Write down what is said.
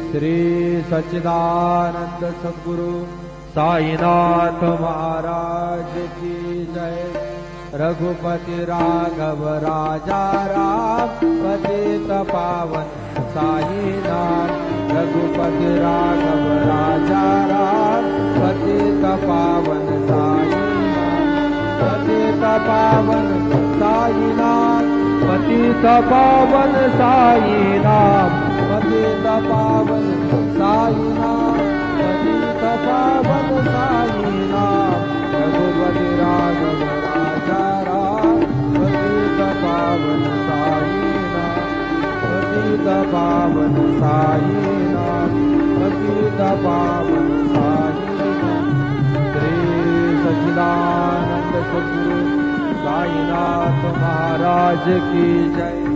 श्री सच्चिदानंद सद्गुरु साईनाथ महाराज की जय। रघुपति राघव राजा राम पतित पावन साईनाथ। रघुपति राघव राजा राम पतित पावन साईनाथ। पतित पावन साईनाथ। पतित पावन साईनाथ। पतित पावन साईनाथ। पतित पावन साईनाथ। रघुपति राघव राजा राम पतित पावन साईनाथ। पतित पावन साईनाथ। पतित पावन साईनाथ। श्री सच्चिदानंद सद्गुरु साईनाथ महाराज की जय।